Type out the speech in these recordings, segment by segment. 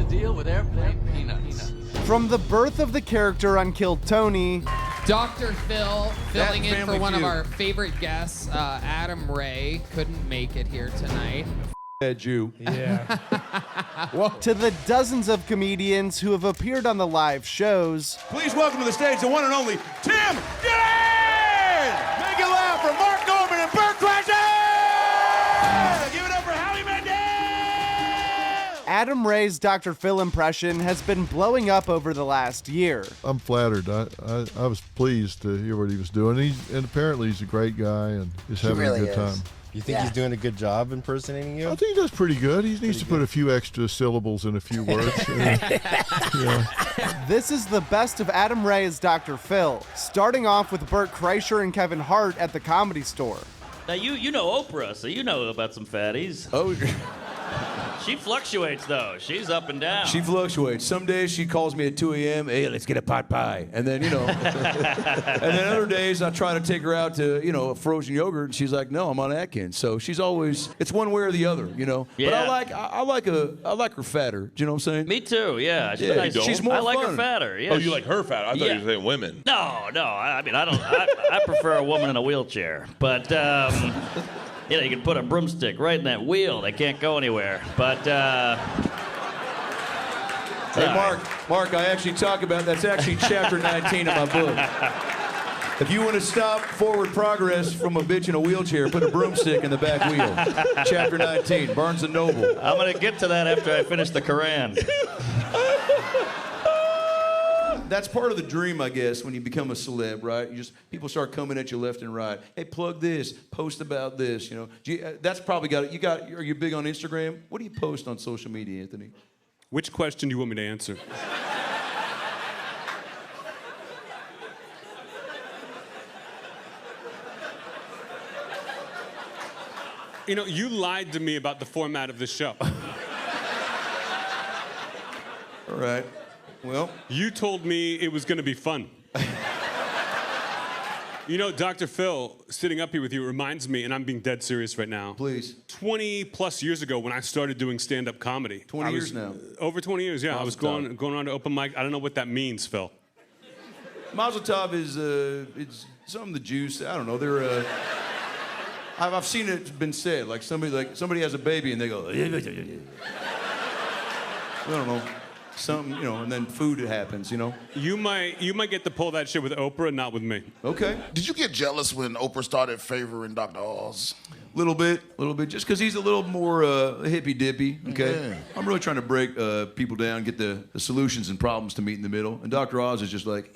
deal with airplane peanuts. From the birth of the character on Kill Tony, Dr. Phil filling in for one of Feud. our favorite guests, Adam Ray, couldn't make it here tonight. Jew. to the dozens of comedians who have appeared on the live shows, Please welcome to the stage the one and only Tim Dillon! Make it loud for Mark Norman and Bert Kreischer! Give it up for Howie Mandel! Adam Ray's Dr. Phil impression has been blowing up over the last year. I'm flattered. I was pleased to hear what he was doing. And apparently he's a great guy and is having really a good is. time. You think he's doing a good job impersonating you? I think he does pretty good. He needs to put a few extra syllables in a few words. This is the best of Adam Ray as Dr. Phil, starting off with Bert Kreischer and Kevin Hart at the Comedy Store. Now, you know Oprah, so you know about some fatties. Oh, She fluctuates, though. She's up and down. she fluctuates. Some days she calls me at 2 a.m., hey, let's get a pot pie. And then, and then other days I try to take her out to, a frozen yogurt, and she's like, no, I'm on Atkins. So she's always, it's one way or the other, Yeah. But I like her fatter. Do you know what I'm saying? Me too, yeah. Yeah, nice. she's more I like her fun. fatter, yeah. Oh, you like her fat? I thought Yeah. you were saying women. No, I mean, I don't. I prefer a woman in a wheelchair. But, you can put a broomstick right in that wheel. They can't go anywhere. But, Hey, Mark, I actually talk about, that's actually chapter 19 of my book. If you want to stop forward progress from a bitch in a wheelchair, put a broomstick in the back wheel. Chapter 19, Barnes & Noble. I'm going to get to that after I finish the Koran. That's part of the dream, I guess, when you become a celeb, right? People start coming at you left and right. Hey, plug this, post about this, that's probably got it. Are you big on Instagram? What do you post on social media, Anthony? Which question do you want me to answer? You lied to me about the format of the show. All right. Well, You told me it was going to be fun. Dr. Phil, sitting up here with you reminds me, and I'm being dead serious right now. please. 20 plus years ago when I started doing stand-up comedy. 20 years now. Over 20 years, yeah. I was Mazel going tov. around to open mic. I don't know what that means, Phil. Mazel tov is it's some of the Jews. I don't know. They're I've seen it been said like somebody has a baby and they go. I don't know. Something, and then food happens, You might get to pull that shit with Oprah, not with me. Okay. Did you get jealous when Oprah started favoring Dr. Oz? Little bit, just because he's a little more hippy-dippy, okay? Yeah. I'm really trying to break people down, get the solutions and problems to meet in the middle. And Dr. Oz is just like,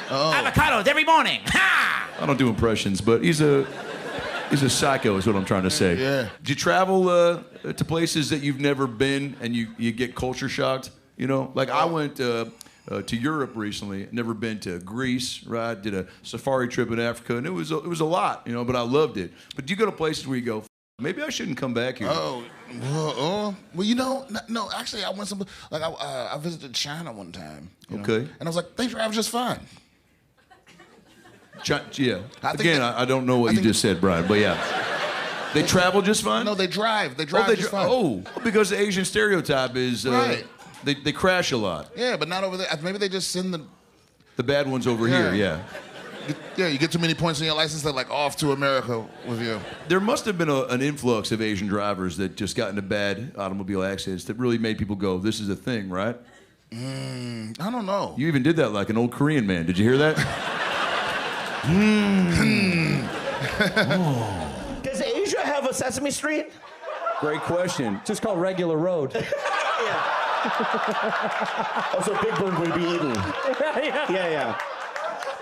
Avocados every morning. Ha! I don't do impressions, but he's a psycho is what I'm trying to say. Yeah. Do you travel to places that you've never been and you get culture shocked? Like I went to Europe recently. Never been to Greece, right? Did a safari trip in Africa, and it was a lot, but I loved it. But do you go to places where you go, maybe I shouldn't come back here? Oh, no. Actually, I went I visited China one time. Okay. And I was like, they drive just fine. Yeah. I think Again, that- I don't know what I you think- just said, Brian, but yeah. They travel just fine? No, they drive. They drive just fine. Oh, because the Asian stereotype is Right. they crash a lot. Yeah, but not over there. Maybe they just send The bad ones over here, yeah. you get too many points on your license, they're like off to America with you. There must have been an influx of Asian drivers that just got into bad automobile accidents that really made people go, this is a thing, right? I don't know. You even did that like an old Korean man. Did you hear that? Does Asia have a Sesame Street? Great question. Just called regular road. Also, Big Bird would be eaten. Yeah.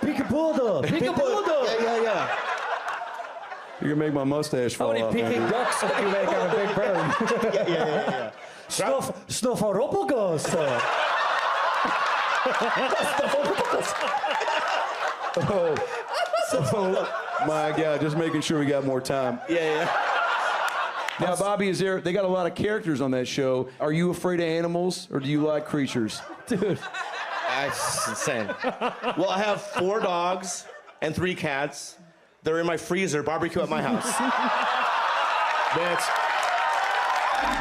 Peekaboo! Peekaboo! Yeah. You're going to make my mustache How fall many off. Peking Andrew. ducks can you make out of Big Bird? Yeah. Snuffleupagus. Oh, my God, just making sure we got more time. Yeah. Now, Bobby, they got a lot of characters on that show. Are you afraid of animals or do you like creatures? Dude. That's insane. Well, I have 4 dogs and 3 cats. They're in my freezer, barbecue at my house.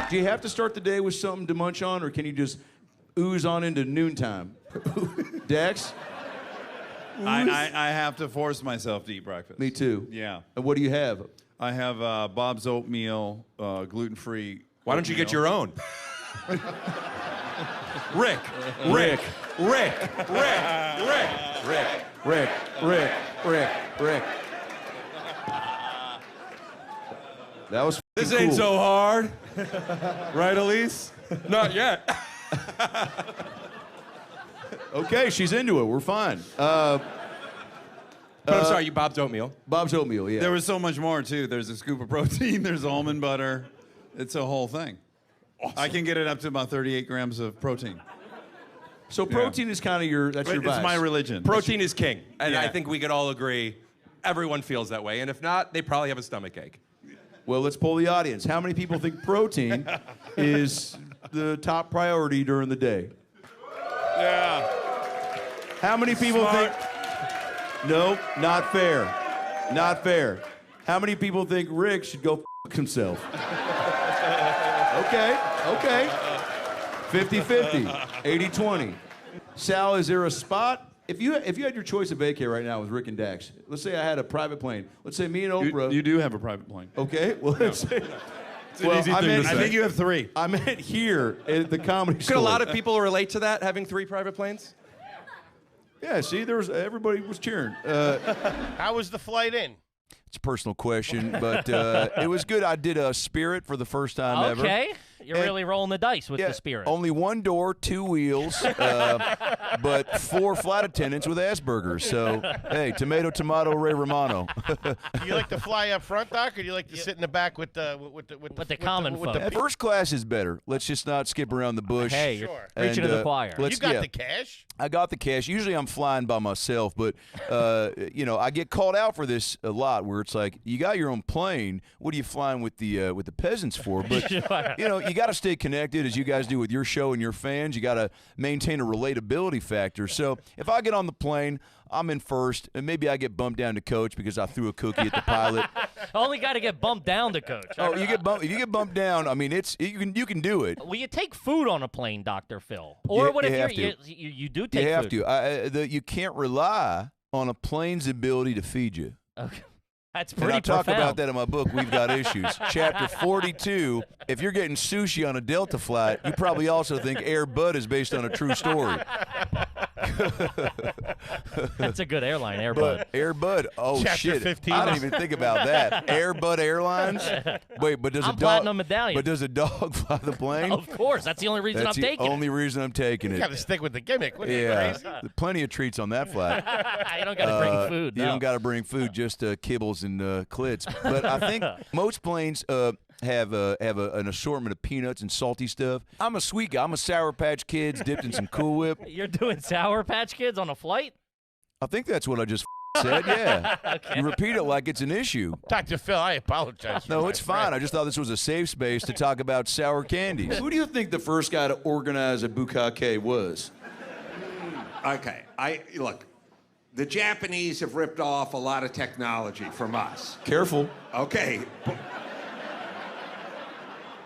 Do you have to start the day with something to munch on, or can you just ooze on into noontime? Dax? I have to force myself to eat breakfast. Me too. Yeah. And what do you have? I have Bob's oatmeal, gluten-free. Why don't you get your own? Rick. That was This cool. ain't so hard. Right, Elise? Not yet. Okay, she's into it. We're fine. But I'm sorry, you Bob's oatmeal. Bob's oatmeal, yeah. There was so much more, too. There's a scoop of protein. There's almond butter. It's a whole thing. Awesome. I can get it up to about 38 grams of protein. So protein is kind of your vice. It's my religion. Protein is king. And I Yeah. think we could all agree everyone feels that way. And if not, they probably have a stomach ache. Well, let's poll the audience. How many people think protein is the top priority during the day? Yeah. How many people think... No, not fair. Not fair. How many people think Rick should go f himself? Okay. 50-50. 80-20. Sal, is there a spot? If you had your choice of vacay right now with Rick and Dax, let's say I had a private plane. Let's say me and Oprah... You do have a private plane. Okay, well, let's say... Well, I think you have 3. I meant here at the Comedy Store. Could a lot of people relate to that, having 3 private planes? Yeah, see, everybody was cheering. How was the flight in? It's a personal question, but it was good. I did a Spirit for the first time ever. Okay. You're really rolling the dice with the Spirit. Only 1 door, 2 wheels, but 4 flight attendants with Asperger's. So, hey, tomato, Ray Romano. Do you like to fly up front, Doc, or do you like to sit in the back with the common folk? First class is better. Let's just not skip around the bush. Hey, you're preaching to the choir. You got the cash? I got the cash. Usually I'm flying by myself, but, I get called out for this a lot where it's like, you got your own plane. What are you flying with the peasants for? But, you got to stay connected, as you guys do with your show and your fans. You got to maintain a relatability factor. So if I get on the plane, I'm in first, and maybe I get bumped down to coach because I threw a cookie at the pilot. Only got to get bumped down to coach. Oh, you get bumped. If you get bumped down, I mean, you can do it. Will you take food on a plane, Dr. Phil? Or what if you do take food? You have to. You can't rely on a plane's ability to feed you. Okay. That's pretty And I talk profound. about that in my book, We've Got Issues. Chapter 42, if you're getting sushi on a Delta flight, you probably also think Air Bud is based on a true story. That's a good airline, Air Bud. Air Bud, oh Chapter shit. 15. I didn't even think about that. Air Bud Airlines? Wait, but does I'm a dog platinum medallion. But does a dog fly the plane? Of course, that's the only reason That's I'm taking the only reason I'm taking You it. got to stick with the gimmick. What are you Yeah, crazy? plenty of treats on that flight. You don't got to bring food. You no. don't got to bring food, just kibbles and clits. But I think most planes have an assortment of peanuts and salty stuff. I'm a sweet guy. I'm a Sour Patch Kids dipped in some Cool Whip. You're doing Sour Patch Kids on a flight? I think that's what I just said, yeah. Okay. You repeat it like it's an issue. Dr. Phil, I apologize. No, it's fine. I just thought this was a safe space to talk about sour candies. Who do you think the first guy to organize a bukkake was? Okay, look. The Japanese have ripped off a lot of technology from us. Careful. Okay.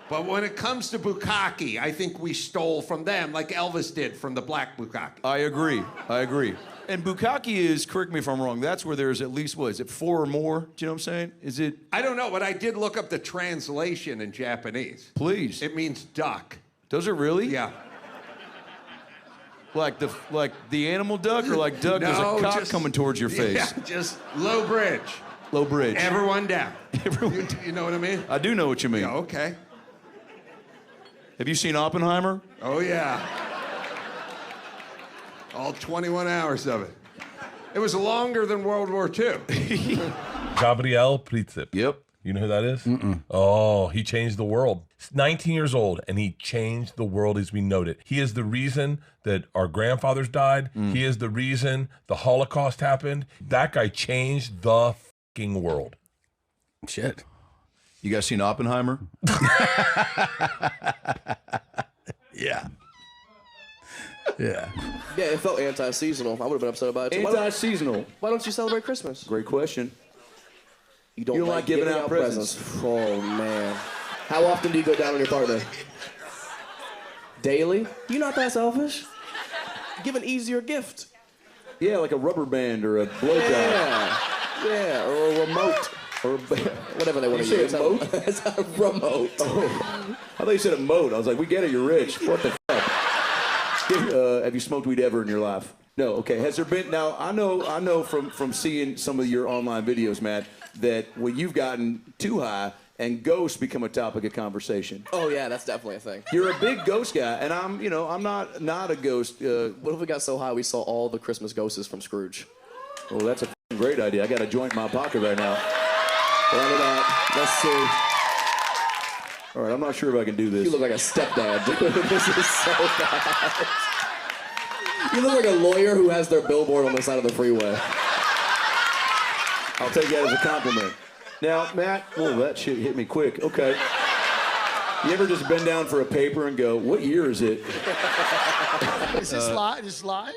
But when it comes to bukkake, I think we stole from them like Elvis did from the black bukkake. I agree. And bukkake is, correct me if I'm wrong, that's where there's at least, what, is it 4 or more? Do you know what I'm saying? Is it? I don't know, but I did look up the translation in Japanese. Please. It means duck. Does it really? Yeah. Like the animal duck, or like duck there's a cock coming towards your face? Yeah, just low bridge. Low bridge. Everyone down. You know what I mean? I do know what you mean. Yeah, okay. Have you seen Oppenheimer? Oh, yeah. All 21 hours of it. It was longer than World War II. Gabriel Princip. Yep. You know who that is? Oh, he changed the world. He's 19 years old, and he changed the world as we know it. He is the reason that our grandfathers died. He is the reason the Holocaust happened. That guy changed the fucking world. Shit. You guys seen Oppenheimer? Yeah. Yeah, it felt anti-seasonal. I would have been upset about it too. Anti-seasonal. Why don't you celebrate Christmas? Great question. You don't like giving out presents. Oh, man. How often do you go down on your partner? Daily? You're not that selfish. Give an easier gift. Yeah, like a rubber band or a blowjob. Yeah, or a remote. Or whatever they want to use. It's a remote. Oh. I thought you said a moat. I was like, we get it, you're rich. What the fuck? Have you smoked weed ever in your life? No, okay. Has there been, now I know from seeing some of your online videos, Matt, that when you've gotten too high and ghosts become a topic of conversation. Oh yeah, that's definitely a thing. You're a big ghost guy, and I'm not a ghost. What if we got so high we saw all the Christmas ghosts from Scrooge? Well, that's a great idea. I got a joint in my pocket right now. Run it out. Let's see. All right, I'm not sure if I can do this. You look like a stepdad, dude. This is so bad. You look like a lawyer who has their billboard on the side of the freeway. I'll take that as a compliment. Now, Matt, whoa, that shit hit me quick. Okay. You ever just bend down for a paper and go, what year is it? Is this live? Is this live?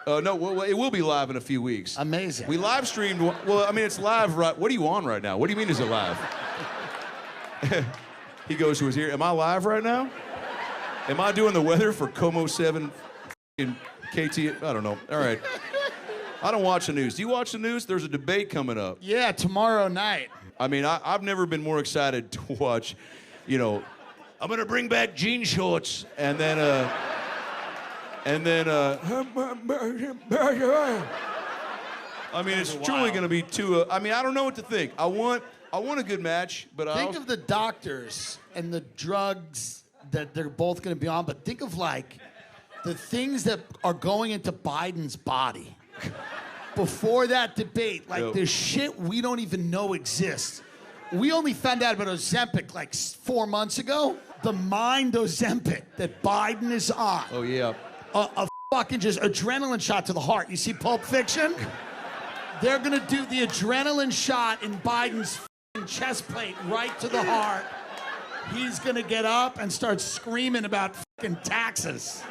No, well, it will be live in a few weeks. Amazing. We live streamed, well, I mean, it's live, right? What are you on right now? What do you mean is it live? He goes to his ear, am I live right now? Am I doing the weather for Como 7 in KT? I don't know. All right. I don't watch the news. Do you watch the news? There's a debate coming up. Yeah, tomorrow night. I mean, I've never been more excited to watch, I'm going to bring back jean shorts, and then, I mean, it's truly going to be too, I don't know what to think. I want a good match, but think of the doctors and the drugs that they're both going to be on, but think of, like, the things that are going into Biden's body. Before that debate, like there's shit we don't even know exists. We only found out about Ozempic like 4 months ago. The mind Ozempic that Biden is on. Oh, yeah. A fucking just adrenaline shot to the heart. You see Pulp Fiction? They're gonna do the adrenaline shot in Biden's chest plate right to the heart. He's gonna get up and start screaming about fucking taxes.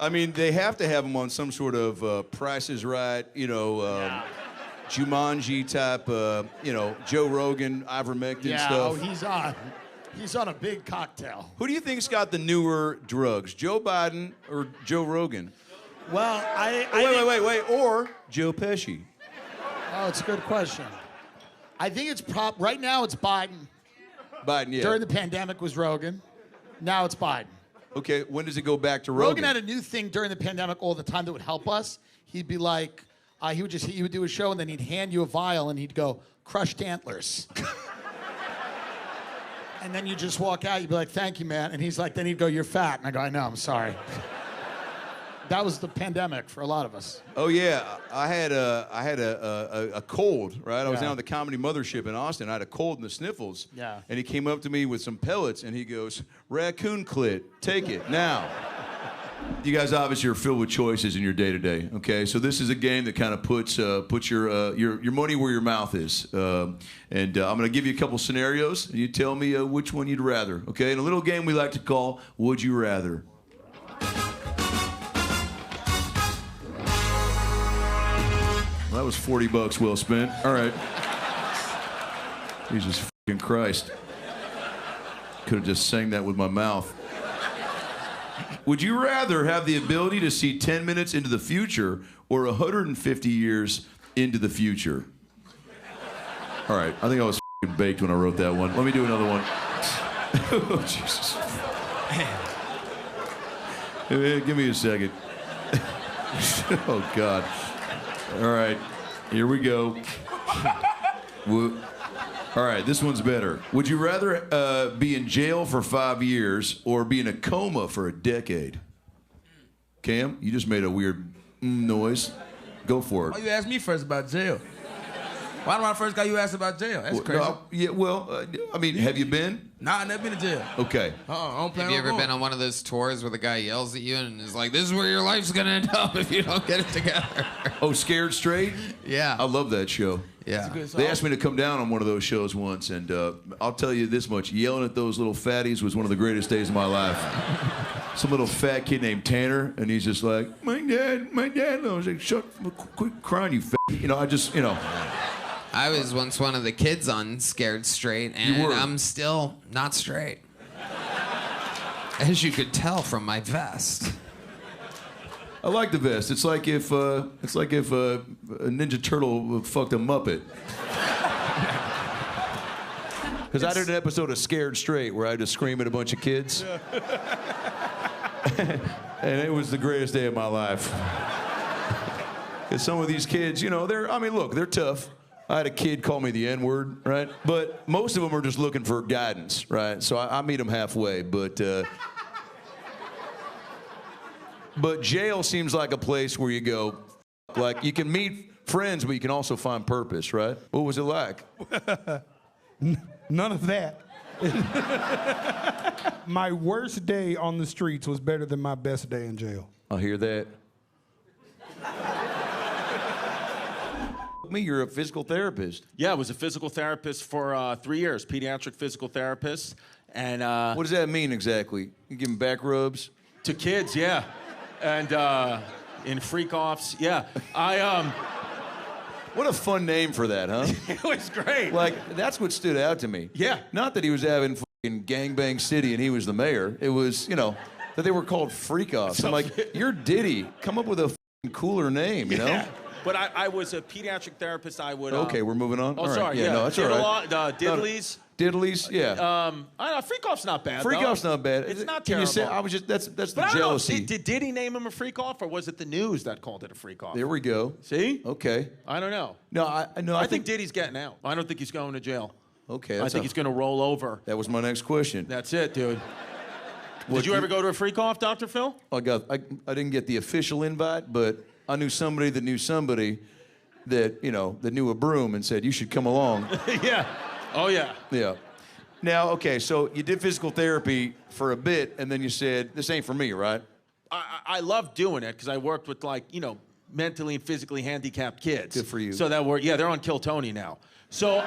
I mean, they have to have him on some sort of Price is Right, Jumanji type, Joe Rogan, ivermectin stuff. Yeah, he's on a big cocktail. Who do you think's got the newer drugs, Joe Biden or Joe Rogan? Well, Wait, or Joe Pesci? Oh, it's a good question. I think it's right now it's Biden. Biden, yeah. During the pandemic was Rogan. Now it's Biden. Okay, when does it go back to Rogan? Rogan had a new thing during the pandemic all the time that would help us. He'd be like, he would do a show and then he'd hand you a vial and he'd go, crushed antlers. And then you just walk out, you'd be like, thank you, man. And he's like, then he'd go, you're fat. And I go, I know, I'm sorry. That was the pandemic for a lot of us. Oh yeah, I had a cold, right? I was down at the Comedy Mothership in Austin. I had a cold and the sniffles. Yeah. And he came up to me with some pellets and he goes, "Raccoon clit, take it now." You guys obviously are filled with choices in your day-to-day. Okay, so this is a game that kind of puts your money where your mouth is. I'm going to give you a couple scenarios and you tell me which one you'd rather. Okay, in a little game we like to call Would You Rather. That was $40 well spent. All right. Jesus fucking Christ. Could have just sang that with my mouth. Would you rather have the ability to see 10 minutes into the future or 150 years into the future? All right. I think I was fucking baked when I wrote that one. Let me do another one. Oh, Jesus. Give me a second. Oh, God. All right, here we go. All right, this one's better. Would you rather be in jail for 5 years or be in a coma for a decade? Cam, you just made a weird noise. Go for it. Oh, you asked me first about jail. Why am I the first guy you asked about jail? That's crazy. Have you been? Nah, I never been to jail. Okay. I don't plan Have you on ever going. been on one of those tours where the guy yells at you and is like, this is where your life's gonna end up if you don't get it together? Oh, Scared Straight? Yeah. I love that show. Yeah. They asked me to come down on one of those shows once, and I'll tell you this much. Yelling at those little fatties was one of the greatest days of my life. Some little fat kid named Tanner, and he's just like, my dad. And I was like, quit crying, you fat. I was once one of the kids on Scared Straight, and I'm still not straight. As you could tell from my vest. I like the vest. It's like if a Ninja Turtle fucked a Muppet. Because I did an episode of Scared Straight where I had to scream at a bunch of kids. And it was the greatest day of my life. Because some of these kids, you know, they're tough. I had a kid call me the N-word, right? But most of them are just looking for guidance, right? So I meet them halfway, but jail seems like a place where you go, like, you can meet friends, but you can also find purpose, right? What was it like? None of that. My worst day on the streets was better than my best day in jail. I hear that. Me, you're a physical therapist. Yeah, I was a physical therapist for 3 years, pediatric physical therapist. And what does that mean exactly? You give them back rubs? To kids, yeah. And in freak-offs, yeah. What a fun name for that, huh? It was great. Like, that's what stood out to me. Yeah. Not that he was having fucking gangbang city and he was the mayor. It was, you know, that they were called freak-offs. I'm like, you're Diddy. Come up with a cooler name, you know? But I was a pediatric therapist. I would. Okay, we're moving on. Oh, all right. sorry. Yeah, no, that's all right. Diddlies. Diddlies, yeah. I don't know. Freak-off's not bad. Freak-off's not bad. It's not Can terrible. you say? I was just that's But the I don't know, jealousy. did Diddy name him a freak-off, or was it the news that called it a freak-off? There we go. See? Okay. I don't know. No, I think Diddy's getting out. I don't think he's going to jail. Okay. I think he's going to roll over. That was my next question. That's it, dude. Did you ever go to a freak-off, Dr. Phil? I didn't get the official invite, but I knew somebody that knew somebody that, you know, that knew a broom and said, you should come along. Yeah. Oh, yeah. Yeah. Now, okay, so you did physical therapy for a bit, and then you said, this ain't for me, right? I love doing it because I worked with, like, you know, mentally and physically handicapped kids. Good for you. So that worked. Yeah, they're on Kill Tony now. So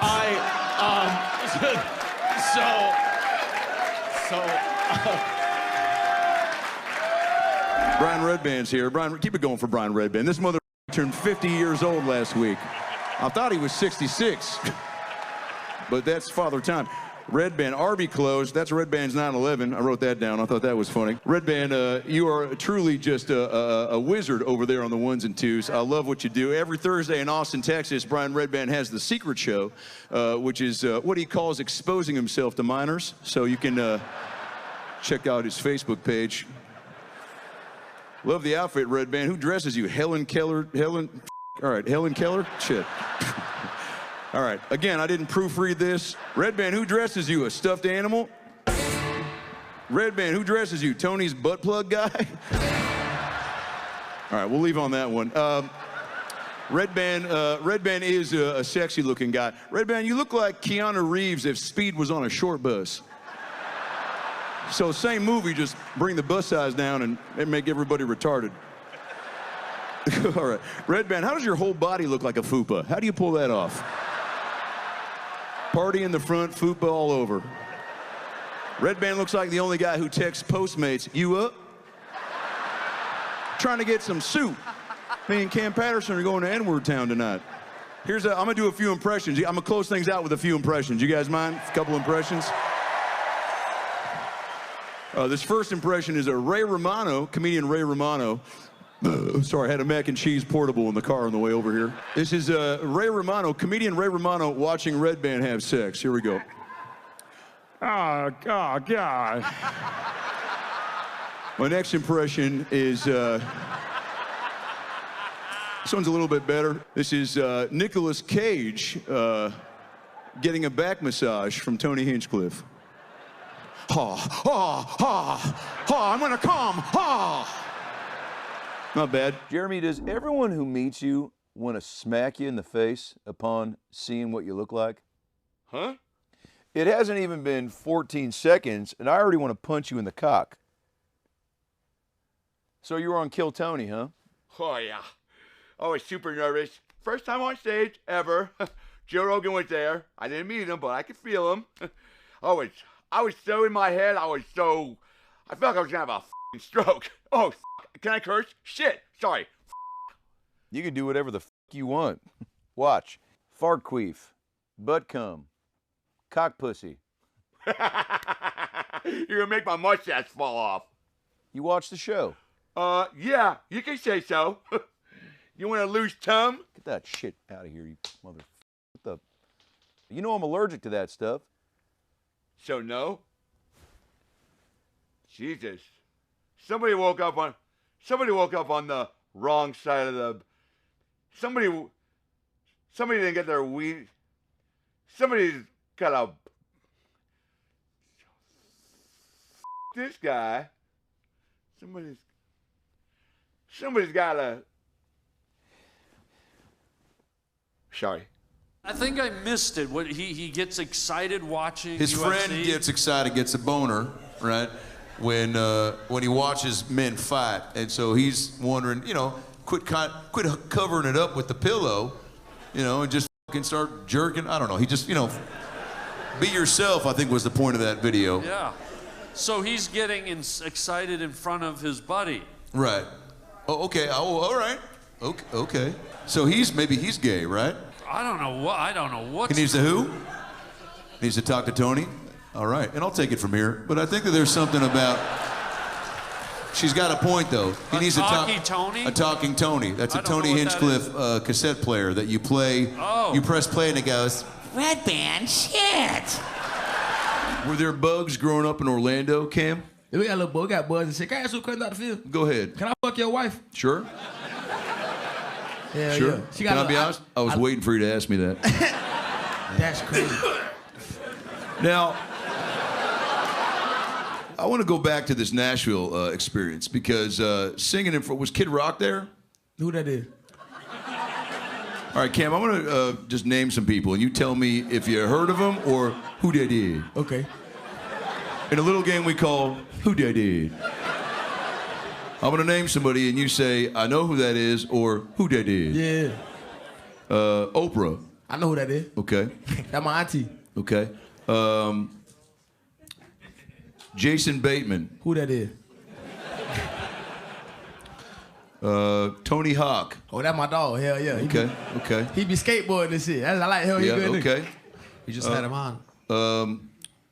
Brian Redban's here. Brian, keep it going for Brian Redban. This mother turned 50 years old last week. I thought he was 66, but that's Father Time. Redban, Arby closed. That's Redban's 9/11. I wrote that down. I thought that was funny. Redban, you are truly just a wizard over there on the ones and twos. I love what you do. Every Thursday in Austin, Texas, Brian Redban has The Secret Show, which is what he calls exposing himself to minors. So you can check out his Facebook page. Love the outfit, Redban. Who dresses you? Helen Keller? All right, Helen Keller? Shit. All right, again, I didn't proofread this. Redban, who dresses you? A stuffed animal? Redban, who dresses you? Tony's butt plug guy? All right, we'll leave on that one. Redban is a sexy-looking guy. Redban, you look like Keanu Reeves if Speed was on a short bus. So same movie, just bring the bus size down and make everybody retarded. All right, Redban, how does your whole body look like a fupa? How do you pull that off? Party in the front, fupa all over. Redban looks like the only guy who texts Postmates, you up? Trying to get some soup. Me and Cam Patterson are going to N-word town tonight. I'm gonna do a few impressions. I'm gonna close things out with a few impressions. You guys mind? A couple impressions? This first impression is a Ray Romano, comedian Ray Romano. Sorry, I had a mac and cheese portable in the car on the way over here. This is Ray Romano, comedian Ray Romano watching Redban have sex. Here we go. Oh, God. My next impression is, this one's a little bit better. This is Nicolas Cage getting a back massage from Tony Hinchcliffe. I'm gonna come. Not bad. Jeremy, does everyone who meets you want to smack you in the face upon seeing what you look like? Huh? It hasn't even been 14 seconds, and I already want to punch you in the cock. So you were on Kill Tony, huh? Oh, yeah. I was super nervous. First time on stage ever. Joe Rogan was there. I didn't meet him, but I could feel him. I was so in my head, I felt like I was going to have a f***ing stroke. Oh, f***. Can I curse? Shit. Sorry. You can do whatever the f*** you want. Watch. fart queef, butt cum, cock pussy. You're gonna make my mustache fall off. You watch the show? Yeah, you can say so. You want a loose tongue? Get that shit out of here, you mother. What the? You know I'm allergic to that stuff. So no? Jesus. Somebody woke up on the wrong side of the. Somebody didn't get their weed. Somebody's got a. This guy. Somebody's got a. Sorry. I think I missed it. What he gets excited watching His UFC. friend gets excited, gets a boner, right? When he watches men fight, and so he's wondering, quit covering it up with the pillow, and just fucking start jerking. I don't know. He just, be yourself. I think was the point of that video. Yeah. So he's getting excited in front of his buddy. Right. Oh, okay. Oh, all right. Okay. So maybe he's gay, right? I don't know what. He needs to who? Needs to talk to Tony? All right, and I'll take it from here. But I think that there's something about. She's got a point, though. He needs to talk. Tony? A talking Tony. That's a Tony Hinchcliffe cassette player that you play. Oh. You press play and it goes. Red band shit. Were there bugs growing up in Orlando, Cam? Yeah, we got a little boy. We got bugs and shit. Can I ask you a question, Dr. Phil? Go ahead. Can I fuck your wife? Sure. Yeah, Sure. yeah. She got Can a I be honest? I was waiting for you to ask me that. That's crazy. Now, I want to go back to this Nashville experience because singing in front, was Kid Rock there? Who that is? All right, Cam, I'm going to just name some people, and you tell me if you heard of them or who they did. Okay. In a little game we call Who They Did. I'm going to name somebody, and you say, I know who that is, or who they did. Yeah. Oprah. I know who that is. Okay. That's my auntie. Okay. Jason Bateman. Who that is? Tony Hawk. Oh, that's my dog. Hell yeah. Okay. He be skateboarding and shit. I like hell. Yeah, He good okay. We just had him on.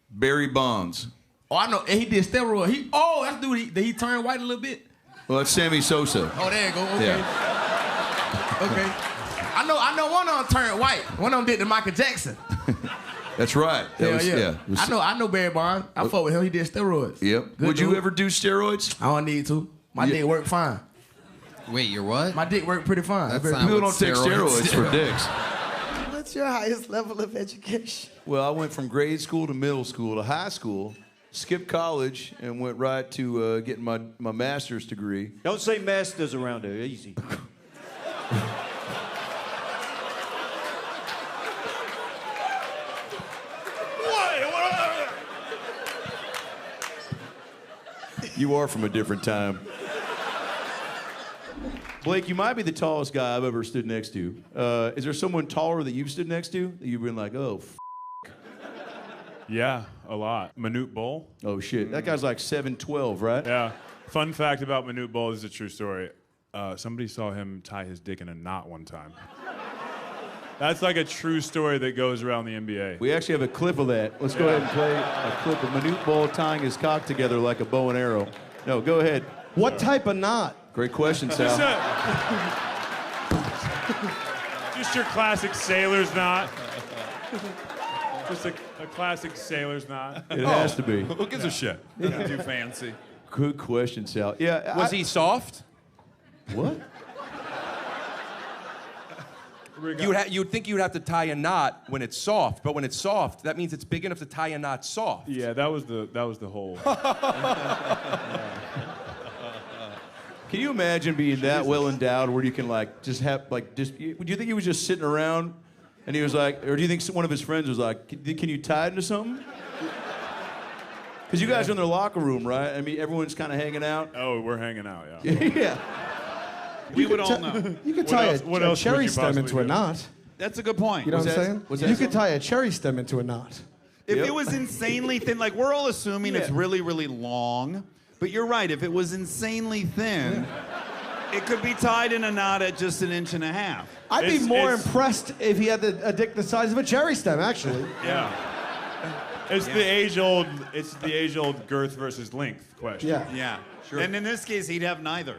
Barry Bonds. Oh, I know. And he did steroid. That's the dude. Did he turn white a little bit? Well, that's Sammy Sosa. Oh, there you go. Okay. Yeah. Okay. I know one of them turned white. One of them did the Michael Jackson. That's right. That was. I know Barry Bonds. I fought with him. He did steroids. Yep. Good Would you dude. ever do steroids? I don't need to. My dick work fine. Wait, you're what? My dick work pretty fine. That's People don't take steroids for dicks. What's your highest level of education? Well, I went from grade school to middle school to high school, skipped college, and went right to getting my master's degree. Don't say masters around here. Easy. You are from a different time. Blake, you might be the tallest guy I've ever stood next to. Is there someone taller that you've stood next to that you've been like, oh, Yeah, a lot. Manute Bol. Oh, shit. That guy's like 7'12", right? Yeah. Fun fact about Manute Bol, this is a true story. Somebody saw him tie his dick in a knot one time. That's like a true story that goes around the NBA. We actually have a clip of that. Let's go ahead and play a clip of Manute Bol tying his cock together like a bow and arrow. No, go ahead. What type of knot? Great question, Sal. Just your classic sailor's knot. Just a classic sailor's knot. It has to be. Who gives a shit? Not too fancy. Good question, Sal. Yeah. Was he soft? What? You'd think you'd have to tie a knot when it's soft, but when it's soft, that means it's big enough to tie a knot soft. Yeah, that was the whole. Can you imagine being that well endowed where you can do you think he was just sitting around and he was like, or do you think one of his friends was like, can you tie it into something? Because you guys are in the locker room, right? I mean, everyone's kind of hanging out. Oh, we're hanging out, yeah. Yeah. We would all know. You could tie a cherry stem into a knot. That's a good point. You know what I'm saying? You could tie a cherry stem into a knot. If it was insanely thin, like we're all assuming it's really, really long, but you're right. If it was insanely thin, It could be tied in a knot at just 1.5 inches. I'd be more impressed if he had a dick the size of a cherry stem, actually. Yeah. It's the age-old. It's the age-old girth versus length question. Yeah. Sure. And in this case, he'd have neither.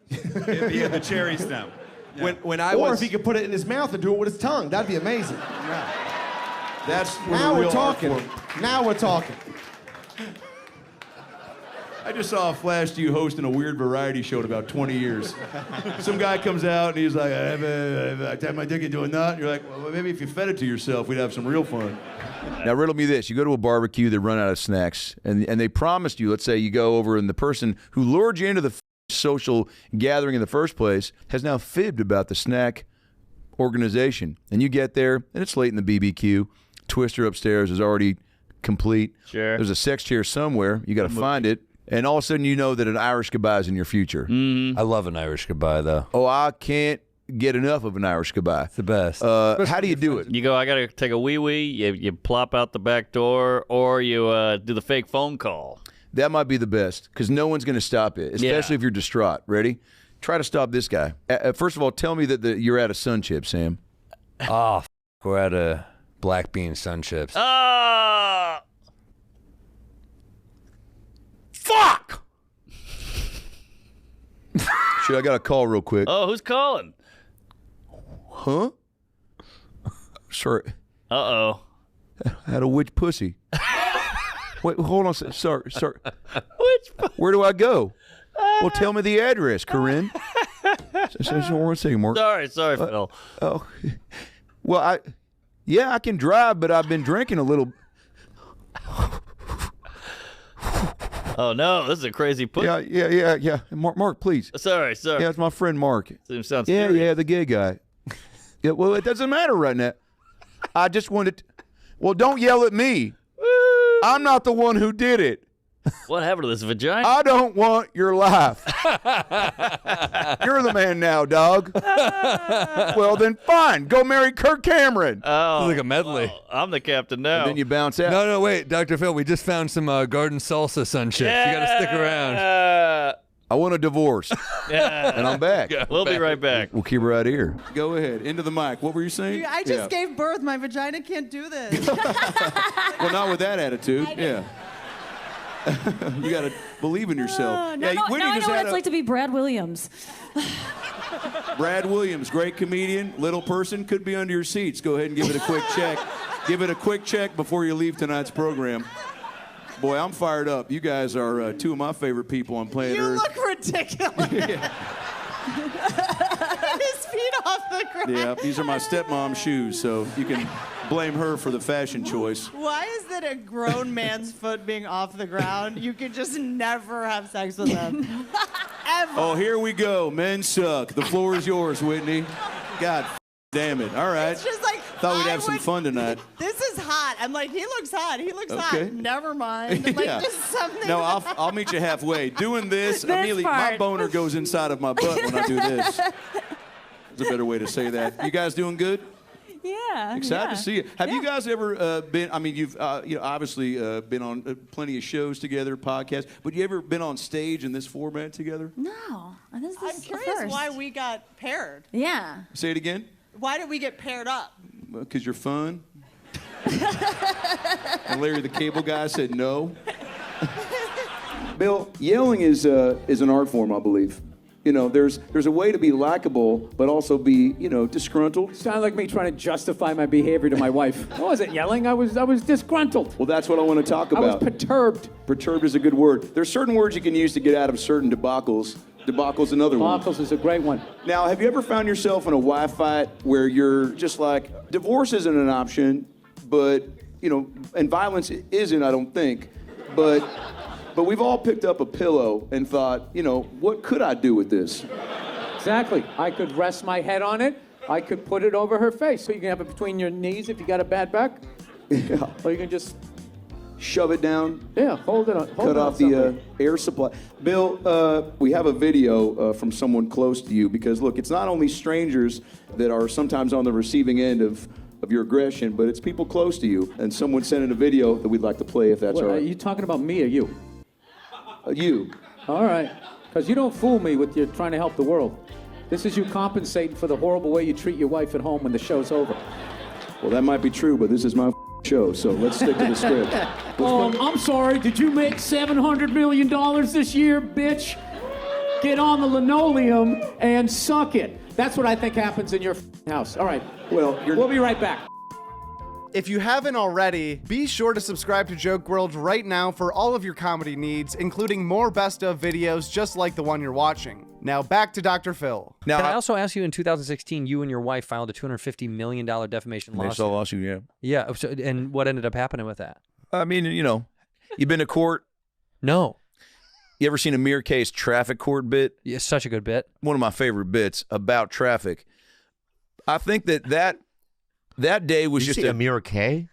If he had the cherry stem. Yeah. Or if he could put it in his mouth and do it with his tongue, that'd be amazing. That's Now we're talking. Now we're talking. I just saw a flash to you hosting a weird variety show in about 20 years. Some guy comes out and he's like, I tap my dick into a nut. You're like, well, maybe if you fed it to yourself, we'd have some real fun. Now, riddle me this. You go to a barbecue, they run out of snacks, and they promised you, let's say you go over and the person who lured you into the social gathering in the first place has now fibbed about the snack organization. And you get there, and it's late in the BBQ. Twister upstairs is already complete. Sure. There's a sex chair somewhere. You got to find it. And all of a sudden, you know that an Irish goodbye is in your future. I love an Irish goodbye, though. Oh, I can't get enough of an Irish goodbye. It's the best. How do you do it? You go, I got to take a wee-wee, you plop out the back door, or you do the fake phone call. That might be the best, because no one's going to stop it, especially if you're distraught. Ready? Try to stop this guy. First of all, tell me that you're at a Sun Chip, Sam. Oh, We're at a Black Bean Sun Chips. Fuck! Shit, I got a call real quick. Oh, who's calling? Huh? Sorry. Uh-oh. I had a witch pussy. Wait, hold on. Sorry. Which pussy? Where do I go? Well, tell me the address, Corinne. One second, Mark. Sorry, Phil. Oh. Well, I can drive, but I've been drinking a little. Oh, no, this is a crazy pussy. Yeah. Mark, please. Sorry. Yeah, it's my friend Mark. Sounds Yeah, the gay guy. Yeah, well, it doesn't matter right now. I just wanted well, don't yell at me. I'm not the one who did it. What happened to this vagina? I don't want your life. You're the man now, dog. Well, then fine. Go marry Kirk Cameron. Oh, it's like a medley. I'm the captain now. And then you bounce out. No, wait, Dr. Phil, we just found some garden salsa sun chips. You got to stick around. I want a divorce. And I'm back. We'll be right back. We'll keep right here. Go ahead. Into the mic. What were you saying? I just gave birth. My vagina can't do this. Well, not with that attitude. Yeah. You got to believe in yourself. Now I know what it's like to be Brad Williams. Brad Williams, great comedian, little person, could be under your seats. Go ahead and give it a quick check. Give it a quick check before you leave tonight's program. Boy, I'm fired up. You guys are two of my favorite people on planet Earth. You look ridiculous. His feet off the ground. Yeah, these are my stepmom's shoes, so you can blame her for the fashion choice. Why is that a grown man's foot being off the ground? You could just never have sex with them. Ever. Oh, here we go. Men suck. The floor is yours, Whitney. God damn it. All right. It's just like, thought we'd have some fun tonight. This is hot. I'm like, he looks hot. He looks hot. Never mind. I'm like, just something. No, I'll meet you halfway. Doing this immediately, my boner goes inside of my butt when I do this. There's a better way to say that. You guys doing good? Yeah. Excited to see you. Have you guys ever been? I mean, you've obviously been on plenty of shows together, podcasts. But you ever been on stage in this format together? No. This I'm is curious first. why we got paired. Yeah. Say it again. Why did we get paired up? Because you're fun. And Larry the Cable Guy said no. Bill, yelling is an art form, I believe. You know, there's a way to be likable, but also be, disgruntled. Sounded like me trying to justify my behavior to my wife. I wasn't yelling. I was disgruntled. Well, that's what I want to talk about. I was perturbed. Perturbed is a good word. There's certain words you can use to get out of certain debacles. Debacle's another one. Debacles is a great one. Now, have you ever found yourself in a wife fight where you're just like, divorce isn't an option, but, and violence isn't, I don't think, but we've all picked up a pillow and thought, what could I do with this? Exactly. I could rest my head on it. I could put it over her face. So you can have it between your knees if you got a bad back. Yeah. Or you can just shove it down. Yeah, hold it on. Cut off the air supply. Bill, we have a video from someone close to you because, look, it's not only strangers that are sometimes on the receiving end of your aggression, but it's people close to you. And someone sent in a video that we'd like to play if that's all right. Are you talking about me or you? You. All right. Because you don't fool me with your trying to help the world. This is you compensating for the horrible way you treat your wife at home when the show's over. Well, that might be true, but this is my show, so let's stick to the script. I'm sorry, did you make $700 million this year, bitch? Get on the linoleum and suck it. That's what I think happens in your house. All right. Well, we'll be right back. If you haven't already, be sure to subscribe to Joke World right now for all of your comedy needs, including more best of videos just like the one you're watching. Now back to Dr. Phil. Now, can I also ask you, in 2016, you and your wife filed a $250 million defamation lawsuit. They saw a lawsuit, yeah. Yeah, so, and what ended up happening with that? I mean, you know, you been to court? No. You ever seen Amir K's traffic court bit? Yeah, such a good bit. One of my favorite bits about traffic. I think that day was just Amir K?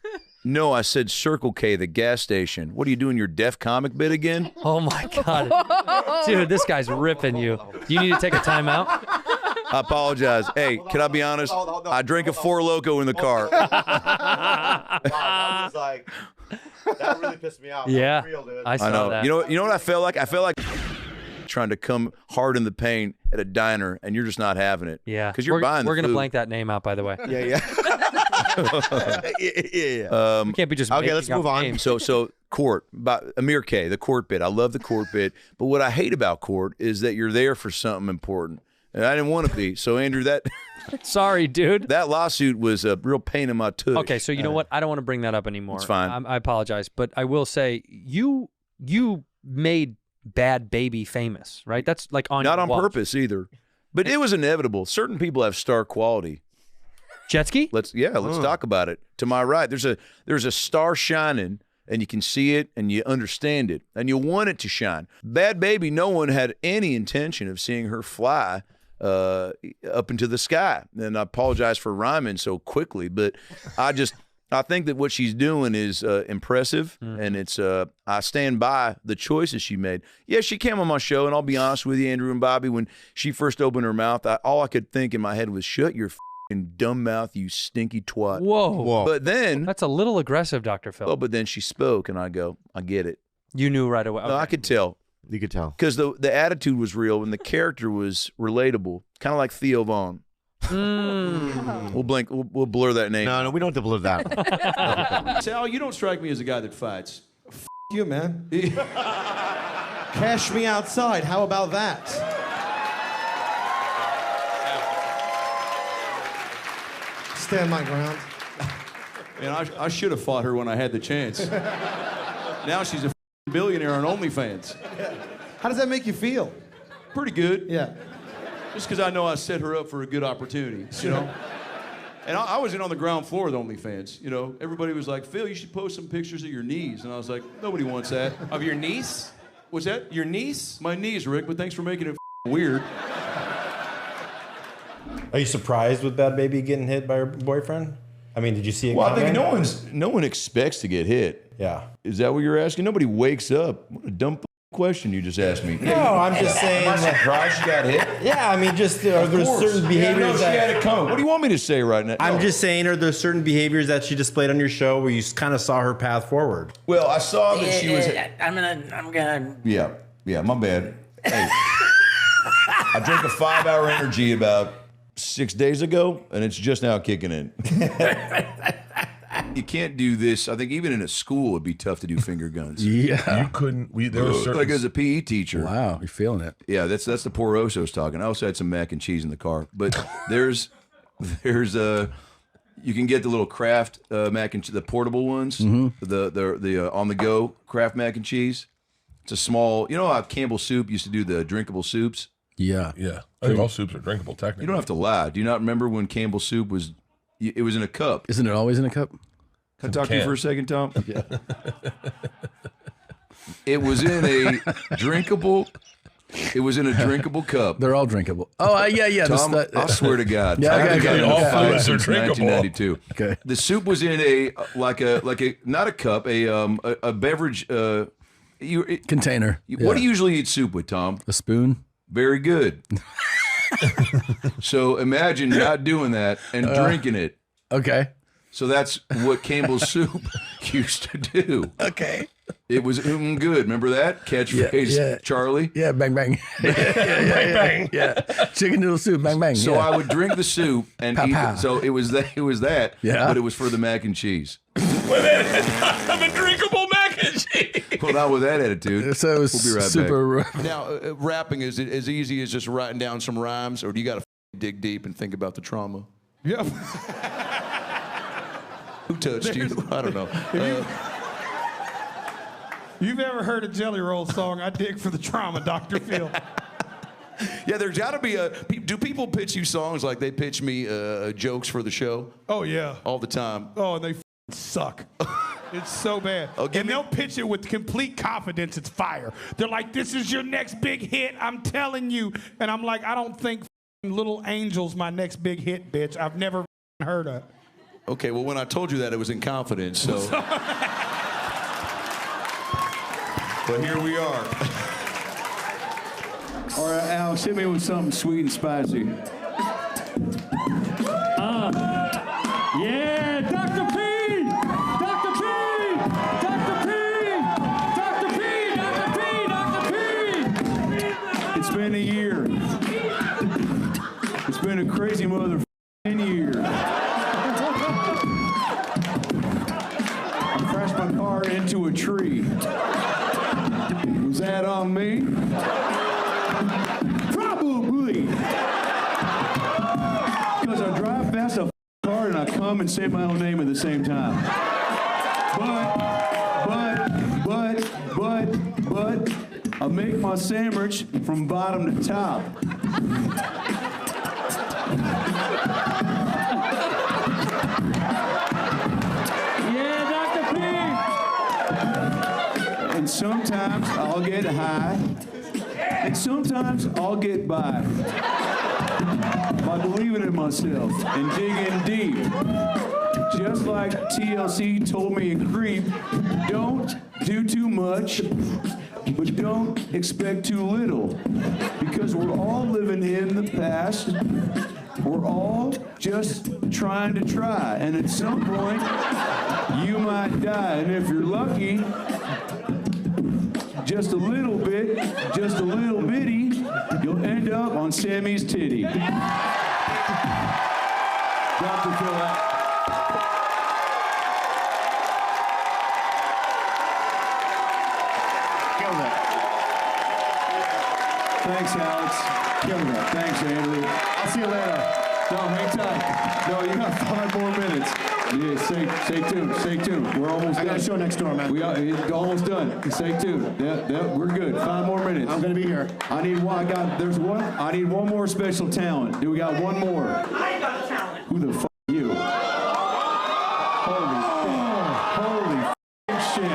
No, I said Circle K, the gas station. What are you doing, your deaf comic bit again? Oh, my God. Dude, this guy's ripping you. Do you need to take a timeout? I apologize. Hey, can I be honest? I drank a Four Loko in the car. Wow, that was like, that really pissed me off. Yeah, Real, dude. I saw know. that. You know what I felt like? I felt like trying to come hard in the paint at a diner, and you're just not having it. Yeah, because you're buying. We're going to blank that name out, by the way. Yeah. We can't be just okay. Let's move on. names. So court, about Amir K, the court bit. I love the court bit, but what I hate about court is that you're there for something important, and I didn't want to be. So Andrew, sorry, dude, that lawsuit was a real pain in my tush. Okay, so you know what? I don't want to bring that up anymore. It's fine. I apologize, but I will say you made Bad Baby famous, right? That's like on not your on watch. purpose either, but it was inevitable. Certain people have star quality. Jet ski? Let's talk about it. To my right, there's a star shining, and you can see it, and you understand it, and you want it to shine. Bad Baby, no one had any intention of seeing her fly up into the sky. And I apologize for rhyming so quickly, but I think that what she's doing is impressive, and it's I stand by the choices she made. Yeah, she came on my show, and I'll be honest with you, Andrew and Bobby, when she first opened her mouth, all I could think in my head was, shut your dumb mouth, you stinky twat. Whoa. But then That's a little aggressive, Dr. Phil. but then she spoke, and I go, I get it. You knew right away. No, I could tell. You could tell. Because the attitude was real, and the character was relatable, kind of like Theo Vaughn. We'll blur that name. No, we don't have to blur that. Sal, you don't strike me as a guy that fights. F you, man. Cash me outside. How about that? Stand my ground. Man, I should have fought her when I had the chance. Now she's a billionaire on OnlyFans. How does that make you feel? Pretty good. Yeah. Just because I know I set her up for a good opportunity, you know? And I was in on the ground floor with OnlyFans, you know? Everybody was like, Phil, you should post some pictures of your knees. And I was like, nobody wants that. Of your niece? What's that? Your niece? My knees, Rick, but thanks for making it weird. Are you surprised with Bad Baby getting hit by her boyfriend? I mean, did you see it Well, I coming? think no one expects to get hit. Yeah. Is that what you're asking? Nobody wakes up. What a dumb question you just asked me. No, I'm just saying. Am I surprised she got hit? Yeah, I mean, just are there certain behaviors no, she that... had it coming. What do you want me to say right now? I'm just saying, are there certain behaviors that she displayed on your show where you kind of saw her path forward? Well, I saw that she was... I'm gonna. Yeah, my bad. Hey, I drank a 5-hour energy about 6 days ago, and it's just now kicking in. You can't do this. I think even in a school, it'd be tough to do finger guns. Yeah. You couldn't. There was certain... Like as a PE teacher. Wow, you're feeling it. Yeah, that's the Porosos talking. I also had some mac and cheese in the car. But there's you can get the little Kraft mac and cheese, the portable ones, the on the go Kraft mac and cheese. It's a small, you know how Campbell Soup used to do the drinkable soups? Yeah. I think all soups are drinkable, technically. You don't have to lie. Do you not remember when Campbell Soup was, it was in a cup? Isn't it always in a cup? Can I talk to you for a second, Tom? Yeah. It was in a drinkable cup. They're all drinkable. Oh, yeah. Tom, I swear to God. Yeah, I've been okay. all All foods are since drinkable. 1992. Okay. The soup was in a not a cup, a beverage Container. What do you usually eat soup with, Tom? A spoon. Very good. So imagine not doing that and drinking it. Okay. So that's what Campbell's Soup used to do. Okay. It was good. Remember that catchphrase, Charlie? Yeah, bang bang. Yeah. Chicken noodle soup, bang bang. So I would drink the soup and Pow, eat pow. it. So it was that. Yeah. But it was for the mac and cheese. I'm a drinkable mac and cheese. Well, not with that attitude. So it was we'll be right super. back. Now, rapping is it as easy as just writing down some rhymes, or do you got to dig deep and think about the trauma? Yeah. Who touched you? I don't know. You've ever heard a Jelly Roll song? I dig for the trauma, Dr. Phil. Yeah, there's got to be a. Do people pitch you songs like they pitch me jokes for the show? Oh, yeah. All the time. Oh, and they suck. It's so bad. And they'll pitch it with complete confidence it's fire. They're like, this is your next big hit, I'm telling you. And I'm like, I don't think Little Angel's my next big hit, bitch. I've never heard of. Okay, well, when I told you that, it was in confidence, so. But here we are. All right, Alex, hit me with something sweet and spicy. Yeah, Dr. P! Dr. P! Dr. P! Dr. P! Dr. P! Dr. P! It's been a year. It's been a crazy motherfucking year. I crashed my car into a tree. Was that on me? Probably. Because I drive fast a car and I come and say my own name at the same time. But, I make my sandwich from bottom to top. Yeah, Dr. P! And sometimes I'll get high, and sometimes I'll get by believing in myself and digging deep. Just like TLC told me in Creep, don't do too much, but don't expect too little. Because we're all living in the past. We're all just trying to try. And at some point, you might die. And if you're lucky, just a little bit, just a little bitty, you'll end up on Sammy's titty. Dr. Phil. Thanks, Alex. Killing it. Thanks, Andrew. I'll see you later. No, hang tight. No, you got 5 more minutes. Yeah, stay tuned. Stay tuned. We're almost done. I got a show next door, man. We are almost done. Stay tuned. Yeah, we're good. 5 more minutes. I'm gonna be here. I need one. There's one. I need one more special talent. Do we got one more? I ain't got a talent. Who the f*** are you? Holy shit.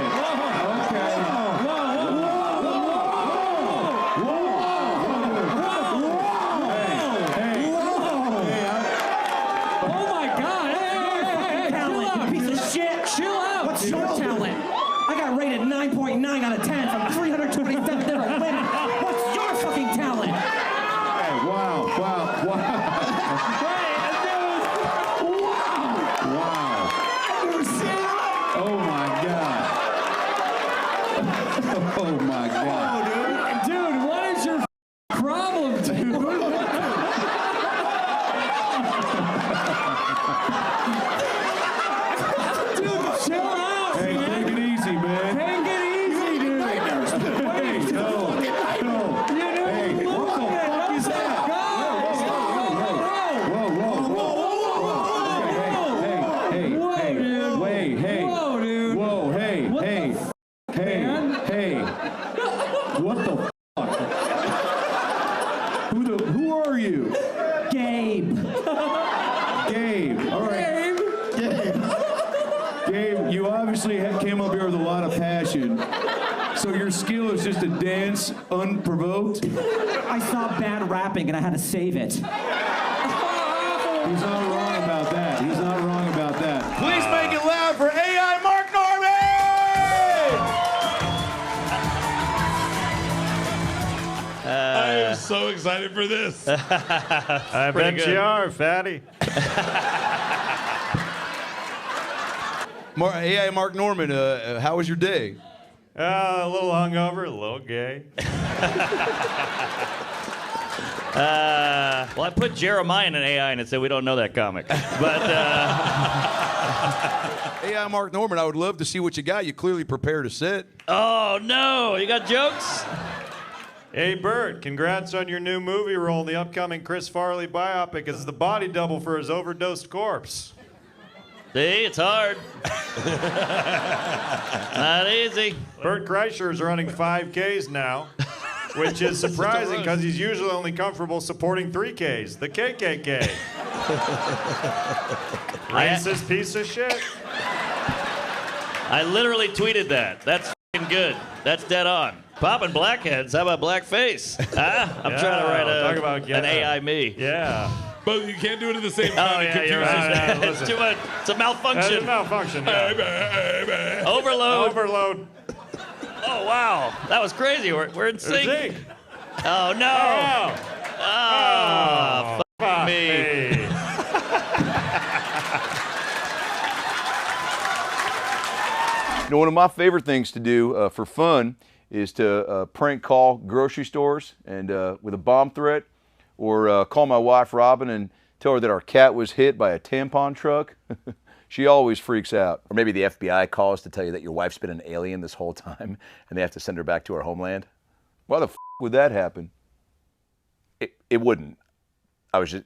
Okay. Oh my God! Hey, talent, you piece of shit! Chill out! What's your talent? I got rated 9.9 out of 10 from 327 different women. What's your fucking talent? Hey, wow. Oh my God. Oh my God. Dude, what is your problem, dude? Dude, chill out, Hey, man. take it easy, man. Take it easy, dude. Hey, no. Hey, what the fuck is that? What the fuck? Who are you? Gabe. Gabe. All right. Gabe, you obviously came up here with a lot of passion. So your skill is just to dance unprovoked? I saw bad rapping and I had to save it. He's not wrong about that. He's not wrong about that. Please make it loud for AI Mark Norman! I am so excited for this. I bet you are, fatty. AI Mark Norman, how was your day? A little hungover, a little gay. Well, I put Jeremiah in an AI and it said we don't know that comic. But AI Mark Norman, I would love to see what you got. You clearly prepared a set. Oh no, you got jokes? Hey, Bert, congrats on your new movie role in the upcoming Chris Farley biopic as the body double for his overdosed corpse. See, it's hard. Not easy. Bert Kreischer is running 5Ks now, which is surprising because he's usually only comfortable supporting 3Ks, the KKK. Racist piece of shit. I literally tweeted that. That's f***ing good. That's dead on. Popping blackheads. How about blackface? Huh? I'm trying to write talk about an AI me. Yeah. But you can't do it at the same Oh, time. yeah, you're right. It's too much. It's a malfunction. It's a malfunction, yeah. Overload. Overload. Oh, wow. That was crazy. We're in sync. sync. Oh, no. Oh, fuck me. You know, one of my favorite things to do for fun is to prank call grocery stores and with a bomb threat, or call my wife Robin and tell her that our cat was hit by a tampon truck. She always freaks out. Or maybe the FBI calls to tell you that your wife's been an alien this whole time and they have to send her back to her homeland. Why the f would that happen? It wouldn't.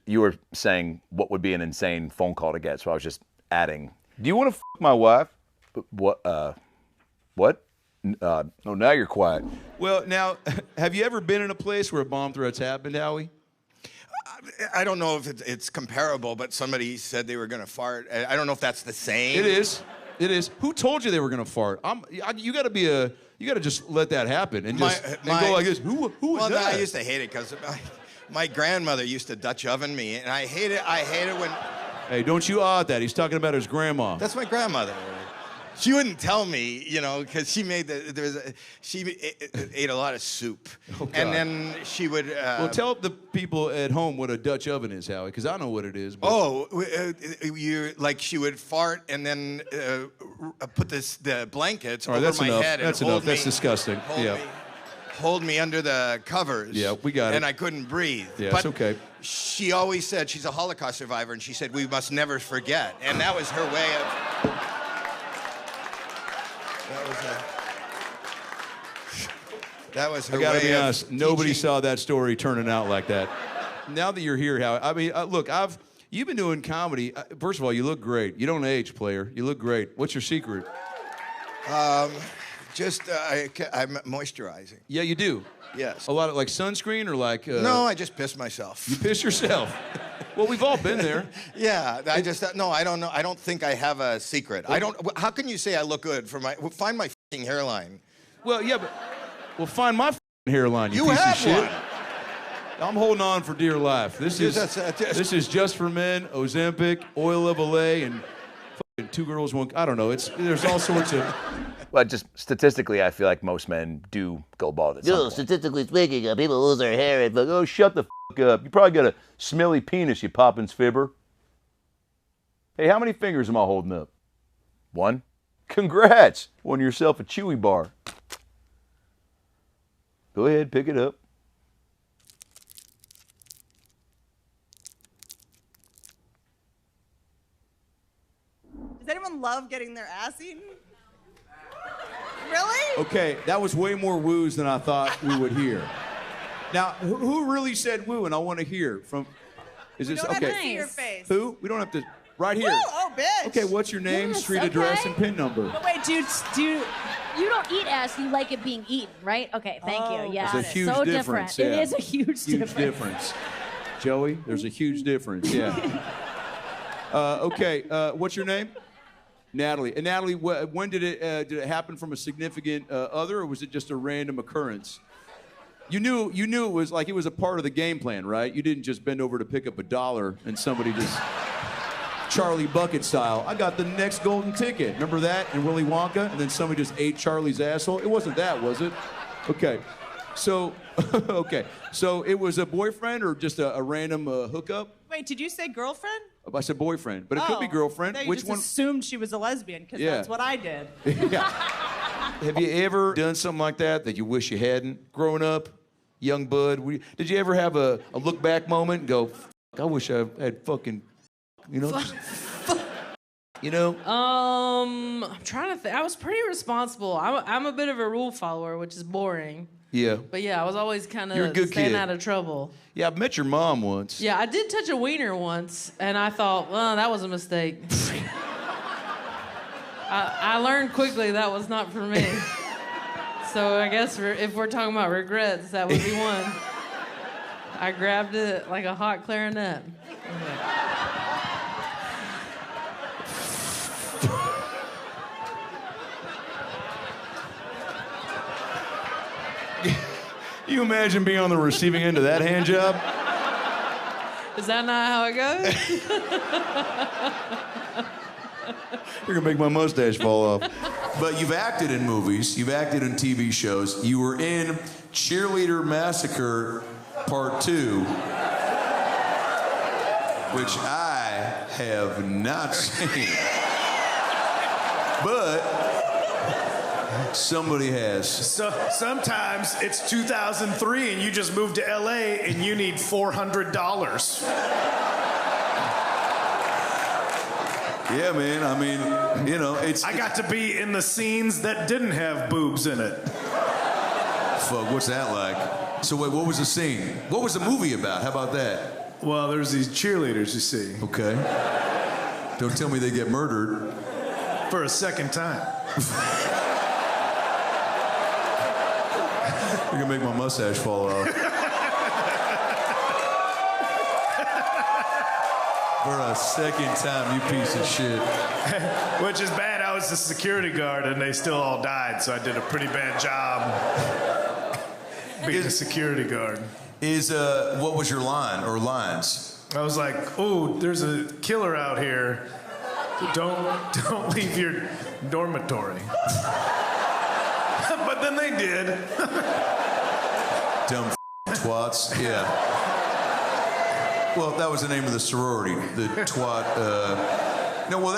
You were saying what would be an insane phone call to get, so I was just adding. Do you want to f my wife? What? What? No, now you're quiet. Well, now, have you ever been in a place where a bomb threat's happened, Howie? I don't know if it's comparable, but somebody said they were going to fart. I don't know if that's the same. It is. It is. Who told you they were going to fart? You got to just let that happen and just go like this. Who was well, that? No, I used to hate it because my grandmother used to Dutch oven me, and I hate it. I hate it when. Hey, don't you odd that. He's talking about his grandma. That's my grandmother. She wouldn't tell me, because she made she ate a lot of soup, and then she would. Well, tell the people at home what a Dutch oven is, Howie, because I know what it is. But... she would fart and then put the blankets over that's my enough. head. That's and enough. hold That's disgusting. Hold me under the covers. Yeah, we got it. And I couldn't breathe. Yeah, but it's okay. She always said she's a Holocaust survivor, and she said we must never forget, and that was her way of. That was her I gotta way be of honest. Nobody teaching. saw that story turning out like that. Now that you're here, Howie, I mean, look, you've been doing comedy. First of all, you look great. You don't age, player. You look great. What's your secret? I'm moisturizing. Yeah, you do. Yes. A lot of like sunscreen or like. No, I just piss myself. You piss yourself. Well, we've all been there. Yeah, I don't know. I don't think I have a secret. How can you say I look good find my fucking hairline? Well, yeah, but find my hairline. You piece have of shit. one. I'm holding on for dear life. This is just for men. Ozempic, oil of Olay, and fucking 2 girls, 1. I don't know. There's all sorts of. Well, just statistically, I feel like most men do go bald at some point. Statistically speaking, people lose their hair. It's like, oh, shut the fuck up. You probably got a smelly penis, you Poppins fibber. Hey, how many fingers am I holding up? 1? Congrats. Won yourself a Chewy bar. Go ahead, pick it up. Does anyone love getting their ass eaten? Really? Okay, that was way more woos than I thought we would hear. Now, who really said woo? And I want to hear from. Is this don't okay? have to see your face. Who? We don't have to. Right here. Woo! Oh, bitch. Okay, what's your name, Yes, street okay. address, and PIN number? But wait, do you? You don't eat ass, you like it being eaten, right? Okay, thank you. Yeah, There's a huge so difference. different. Yeah. It is a huge difference. Joey, there's a huge difference. Yeah. Okay, what's your name? Natalie. And Natalie, when did it happen from a significant other, or was it just a random occurrence? You knew it was like it was a part of the game plan, right? You didn't just bend over to pick up $1 and somebody just Charlie Bucket style. I got the next golden ticket. Remember that in Willy Wonka? And then somebody just ate Charlie's asshole. It wasn't that, was it? Okay. So, So it was a boyfriend or just a random hookup? Wait, did you say girlfriend? I said boyfriend, but it could be girlfriend. No, you Which just one? assumed she was a lesbian because Yeah. that's what I did. Have you ever done something like that you wish you hadn't growing up, young bud? Did you ever have a look back moment and go, I wish I had fucking, you know? You know? I'm trying to think. I was pretty responsible. I'm a bit of a rule follower, which is boring. Yeah. But yeah, I was always kind You're a of good staying kid. out of trouble. Yeah, I've met your mom once. Yeah, I did touch a wiener once, and I thought, well, that was a mistake. I learned quickly that was not for me. So I guess if we're talking about regrets, that would be one. I grabbed it like a hot clarinet. You imagine being on the receiving end of that hand job? Is that not how it goes? You're gonna make my mustache fall off. But you've acted in movies, you've acted in TV shows. You were in Cheerleader Massacre Part 2, which I have not seen. But somebody has. So sometimes it's 2003 and you just moved to LA and you need $400. Yeah, man. I mean, you know, I got to be in the scenes that didn't have boobs in it. Fuck, what's that like? So wait, what was the scene? What was the movie about? How about that? Well, there's these cheerleaders, you see. Okay. Don't tell me they get murdered. For a second time. You're gonna make my mustache fall off. For a second time, you piece of shit. Which is bad. I was the security guard and they still all died, so I did a pretty bad job being a security guard. What was your line or lines? I was like, oh, there's a killer out here. Don't leave your dormitory. But then they did. Dumb twats. Yeah. Well, that was the name of the sorority, the twat. No, well,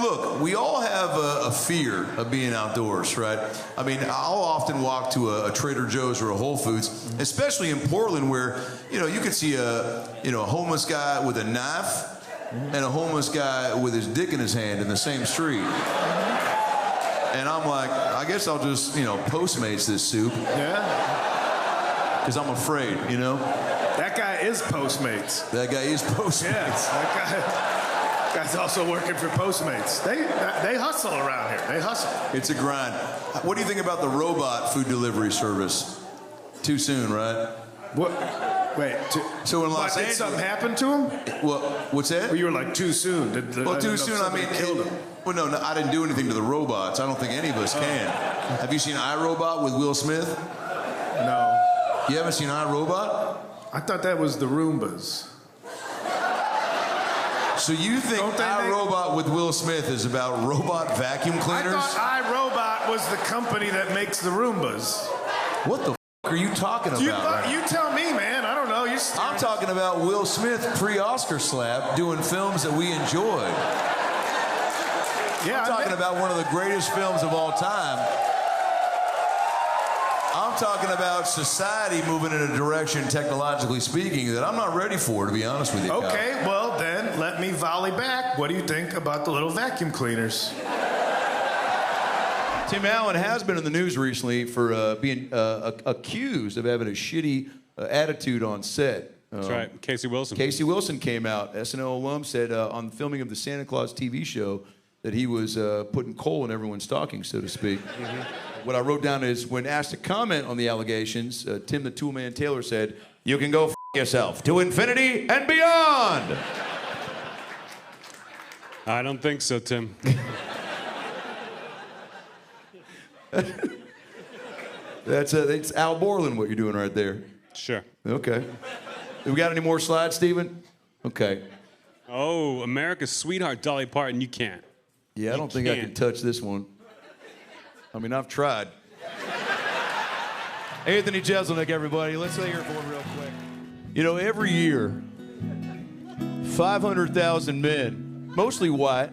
look, we all have a fear of being outdoors, right? I mean, I'll often walk to a Trader Joe's or a Whole Foods, especially in Portland where, you know, you could see a homeless guy with a knife and a homeless guy with his dick in his hand in the same street. And I'm like, I guess I'll just, Postmates this soup. Yeah. Because I'm afraid, you know? That guy is Postmates. That guy is Postmates. Yes, that guy's also working for Postmates. They hustle around here. They hustle. It's a grind. What do you think about the robot food delivery service? Too soon, right? What? Wait. So in Los Angeles, did something happen to him? Well, what's that? Well, you were like too soon. Too soon. I mean, killed him. Well, no, I didn't do anything to the robots. I don't think any of us can. Have you seen iRobot with Will Smith? No. You haven't seen iRobot? I thought that was the Roombas. So you think iRobot with Will Smith is about robot vacuum cleaners? I thought iRobot was the company that makes the Roombas. What the f*** are you talking about? You tell me, man. I don't know. I'm talking about Will Smith pre-Oscar slap doing films that we enjoy. Yeah, I'm talking about one of the greatest films of all time. I'm talking about society moving in a direction, technologically speaking, that I'm not ready for, to be honest with you. Okay, well then, let me volley back. What do you think about the little vacuum cleaners? Tim Allen has been in the news recently for being accused of having a shitty attitude on set. That's right, Casey Wilson. Casey Wilson came out. SNL alum said on the filming of the Santa Claus TV show that he was putting coal in everyone's stocking, so to speak. What I wrote down is, when asked to comment on the allegations, Tim the Toolman Taylor said, "You can go f*** yourself to infinity and beyond." I don't think so, Tim. It's Al Borland what you're doing right there. Sure. Okay. We got any more slides, Stephen? Okay. Oh, America's sweetheart, Dolly Parton, you can't. Yeah, I don't think I can touch this one. I mean, I've tried. Anthony Jeselnik, everybody. Let's say here for him real quick. You know, every year, 500,000 men, mostly white,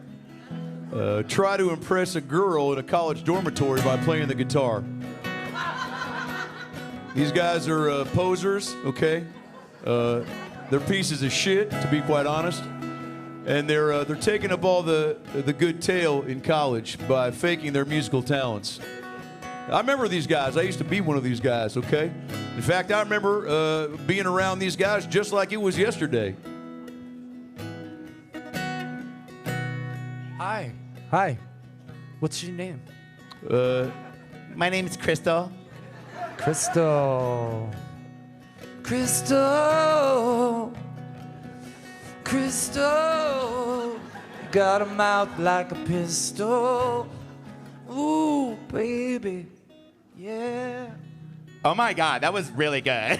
try to impress a girl in a college dormitory by playing the guitar. These guys are posers, okay? They're pieces of shit, to be quite honest. And they're taking up all the good tail in college by faking their musical talents. I remember these guys. I used to be one of these guys, okay? In fact, I remember being around these guys just like it was yesterday. Hi. Hi. What's your name? My name is Crystal. Crystal. Crystal. Crystal. Got a mouth like a pistol. Ooh, baby. Yeah. Oh my God, that was really good.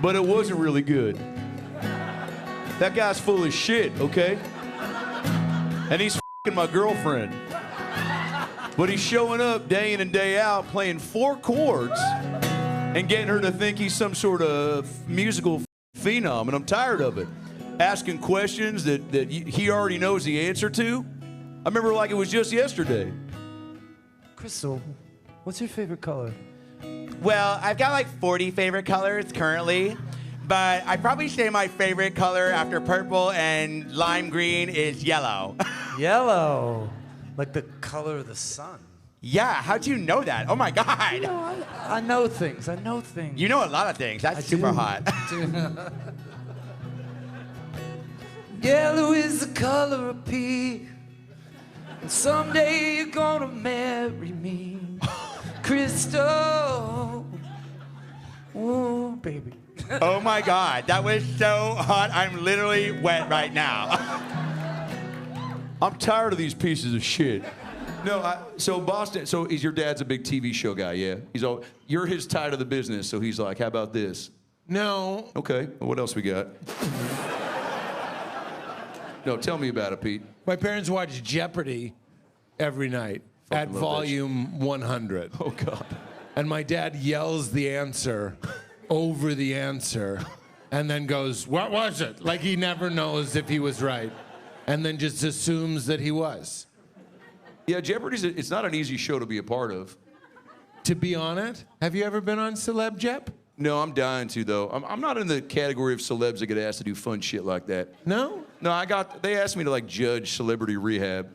But it wasn't really good. That guy's full of shit, okay? And he's f***ing my girlfriend. But he's showing up day in and day out playing 4 chords and getting her to think he's some sort of musical phenom, and I'm tired of it. Asking questions that he already knows the answer to. I remember like it was just yesterday. Crystal, what's your favorite color? Well, I've got like 40 favorite colors currently, but I'd probably say my favorite color after purple and lime green is yellow. Yellow. Like the color of the sun. Yeah, how'd you know that? Oh my God. You know, I know things. I know things. You know a lot of things. That's super hot. Yellow is the color of pea. And someday you're gonna marry me. Crystal. Oh, baby. Oh my God, that was so hot. I'm literally wet right now. I'm tired of these pieces of shit. No, so Boston, so is your dad's a big TV show guy, yeah? You're his tie to the business, so he's like, how about this? No. Okay, well, what else we got? No, tell me about it, Pete. My parents watch Jeopardy every night at volume 100. Oh, God. And my dad yells the answer over the answer and then goes, what was it? Like he never knows if he was right. And then just assumes that he was. Yeah, Jeopardy's, it's not an easy show to be a part of. To be on it? Have you ever been on Celeb Jep? No, I'm dying to, though. I'm not in the category of celebs that get asked to do fun shit like that. No? No, they asked me to, like, judge Celebrity Rehab.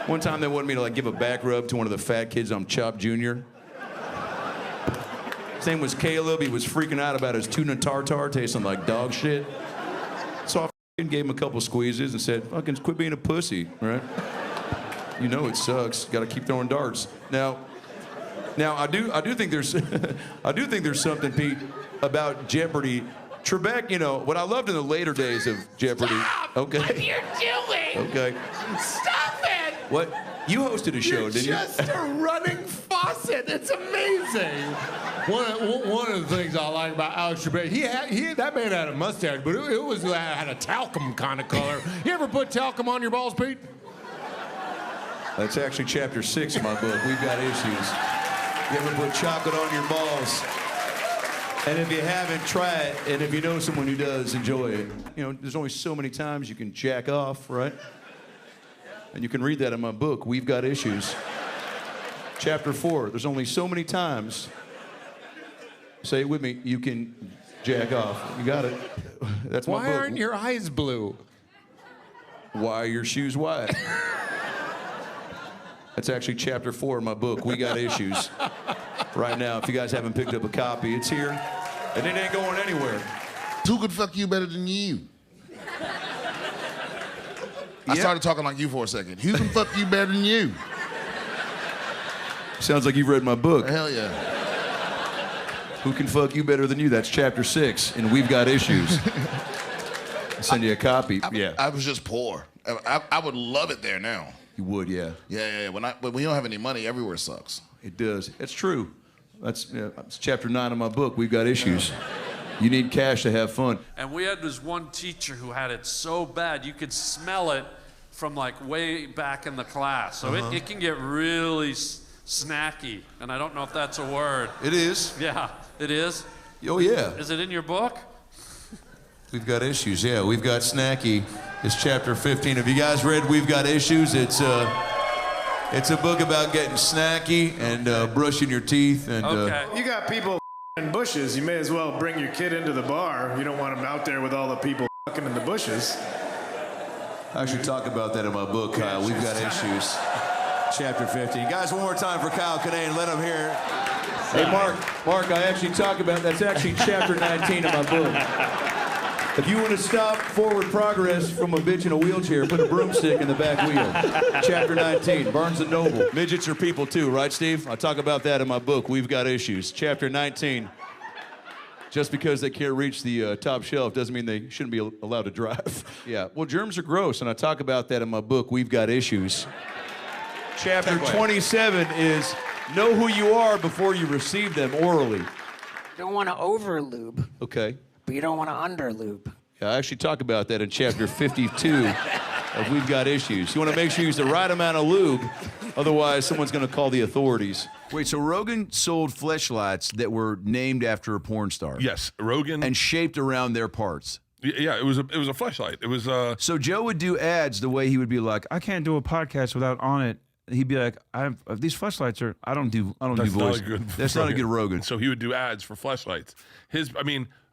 One time they wanted me to, like, give a back rub to one of the fat kids on Chop Jr. His name was Caleb. He was freaking out about his tuna tartare tasting like dog shit. So I gave him a couple squeezes and said, fucking quit being a pussy, right? You know it sucks. Got to keep throwing darts. Now I do think there's something, Pete, about Jeopardy. Trebek, you know, what I loved in the later days of Jeopardy. Stop! Okay. What are you doing? Okay. Stop it! What? You hosted a show, didn't you? You're just a running faucet. It's amazing. One of the things I like about Alex Trebek, that man had a mustache, but it had a talcum kind of color. You ever put talcum on your balls, Pete? That's actually chapter 6 of my book. We've got issues. You ever put chocolate on your balls? And if you haven't, try it. And if you know someone who does, enjoy it. You know, there's only so many times you can jack off, right? And you can read that in my book, We've Got Issues. Chapter 4, there's only so many times. Say it with me, you can jack off. You got it. That's my book. Why aren't your eyes blue? Why are your shoes white? That's actually chapter 4 of my book, We Got Issues. Right now, if you guys haven't picked up a copy, it's here, and it ain't going anywhere. Who could fuck you better than you? I started talking like you for a second. Who can fuck you better than you? Sounds like you've read my book. Hell yeah. Who can fuck you better than you? That's chapter 6, and We've Got Issues. I'll send you a copy. I was just poor. I would love it there now. You would, yeah. Yeah. When we don't have any money, everywhere sucks. It does. It's true. That's chapter 9 of my book, We've Got Issues. You need cash to have fun. And we had this one teacher who had it so bad, you could smell it from like way back in the class. So it can get really snacky. And I don't know if that's a word. It is. Yeah, it is? Oh, yeah. Is it in your book? We've Got Issues. Yeah, We've Got Snacky. It's chapter 15. Have you guys read We've Got Issues? It's a book about getting snacky and brushing your teeth. And You got people in bushes. You may as well bring your kid into the bar. You don't want him out there with all the people fucking in the bushes. I should talk about that in my book, Kyle. We've Got Issues. Chapter 15. Guys, one more time for Kyle Kinane. Let him hear it. Hey, Mark, I actually talk about, that's actually chapter 19 of my book. If you want to stop forward progress from a bitch in a wheelchair, put a broomstick in the back wheel. Chapter 19, Barnes & Noble. Midgets are people too, right, Steve? I talk about that in my book, We've Got Issues. Chapter 19. Just because they can't reach the top shelf doesn't mean they shouldn't be allowed to drive. Yeah, well, germs are gross, and I talk about that in my book, We've Got Issues. Chapter 27 is know who you are before you receive them orally. You don't want to over-lube, Okay. but you don't want to under-lube. Yeah, I actually talk about that in chapter 52 of We've Got Issues. You want to make sure you use the right amount of lube, otherwise someone's going to call the authorities. Wait, so Rogan sold fleshlights that were named after a porn star? Yes, Rogan. And shaped around their parts? Yeah, it was a fleshlight. It was So Joe would do ads the way he would be like, I can't do a podcast without on it. He'd be like, these fleshlights are. I don't do voice. That's not a good Rogan. So he would do ads for fleshlights.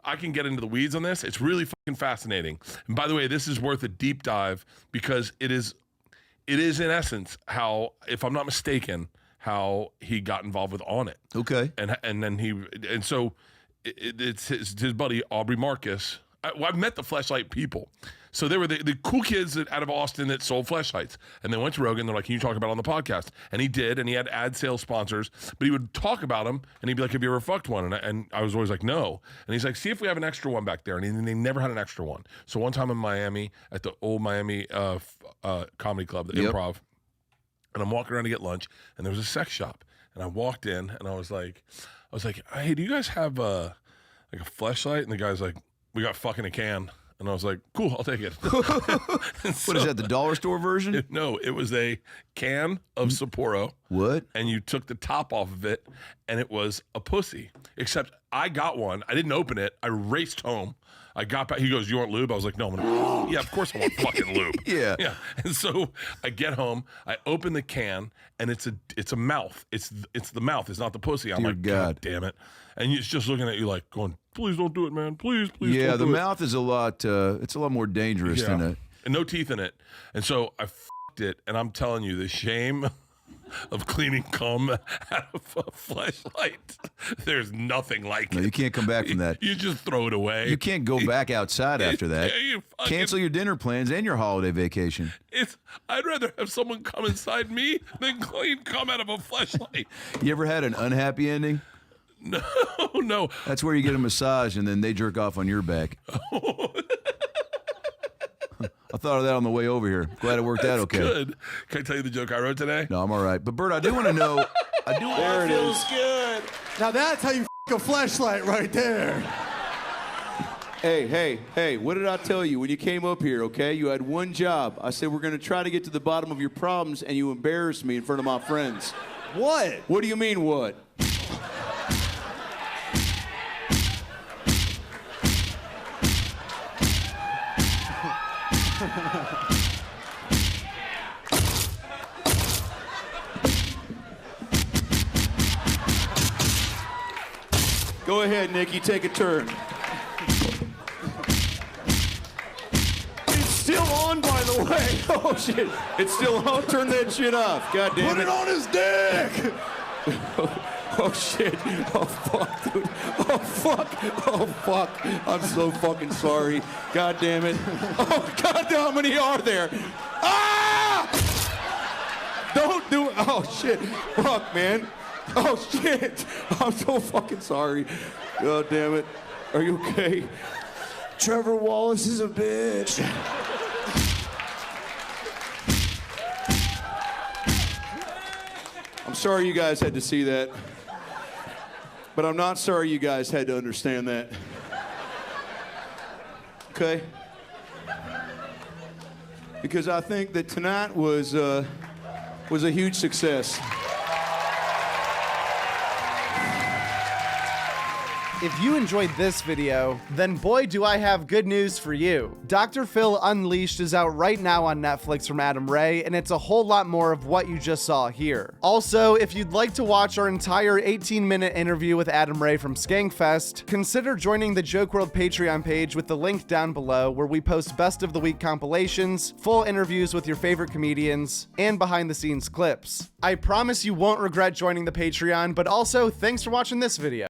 I can get into the weeds on this. It's really fucking fascinating. And by the way, this is worth a deep dive because it is in essence how, if I'm not mistaken, how he got involved with On It. Okay. And so it's his buddy Aubrey Marcus. I've met the fleshlight people. So they were the cool kids out of Austin that sold fleshlights. And they went to Rogan. They're like, can you talk about it on the podcast? And he did. And he had ad sales sponsors. But he would talk about them. And he'd be like, have you ever fucked one? And I was always like, no. And he's like, see if we have an extra one back there. And they never had an extra one. So one time in Miami, at the old Miami comedy club, the Improv, and I'm walking around to get lunch. And there was a sex shop. And I walked in. And I was like, hey, do you guys have a fleshlight? And the guy's like, we got fucking a can. And I was like, cool, I'll take it. What is that, the dollar store version? No, it was a can of Sapporo. What? And you took the top off of it, and it was a pussy. Except I got one. I didn't open it. I raced home. I got back. He goes, you want lube? I was like, no, I'm going to. Yeah, of course I want fucking lube. Yeah. And so I get home. I open the can, and it's a mouth. It's the mouth. It's not the pussy. I'm Dear like, God damn it. And it's just looking at you like going, please don't do it, man. Please don't do it. Yeah, the mouth is a lot. It's a lot more dangerous than a. And no teeth in it. And so I fucked it, and I'm telling you, the shame of cleaning cum out of a fleshlight, there's nothing like No, it. you can't come back from that. You just throw it away. You can't go back outside after that. You fucking- Cancel your dinner plans and your holiday vacation. I'd rather have someone come inside me than clean cum out of a fleshlight. You ever had an unhappy ending? No. That's where you get a massage and then they jerk off on your back. I thought of that on the way over here. Glad it worked out okay. Good. Can I tell you the joke I wrote today? No, I'm all right. But Bert, I do want to know. There it is. Good. Now that's how you f*** a flashlight right there. Hey, what did I tell you when you came up here, okay? You had one job. I said, we're going to try to get to the bottom of your problems, and you embarrassed me in front of my friends. What? What do you mean, what? Go ahead, Nikki, take a turn. It's still on, by the way. Oh, shit. It's still on. Turn that shit off. God damn it. Put it on his dick! Oh, shit. Oh, fuck, dude. Oh, fuck. Oh, fuck. I'm so fucking sorry. God damn it. Oh, God, how many are there? Ah! Don't do it. Oh, shit. Fuck, man. Oh, shit. I'm so fucking sorry. God damn it. Are you okay? Trevor Wallace is a bitch. I'm sorry you guys had to see that. But I'm not sorry you guys had to understand that. Okay? Because I think that tonight was a huge success. If you enjoyed this video, then boy do I have good news for you. Dr. Phil Unleashed is out right now on Netflix from Adam Ray, and it's a whole lot more of what you just saw here. Also, if you'd like to watch our entire 18-minute interview with Adam Ray from Skankfest, consider joining the Joke World Patreon page with the link down below, where we post best of the week compilations, full interviews with your favorite comedians, and behind the scenes clips. I promise you won't regret joining the Patreon, but also thanks for watching this video.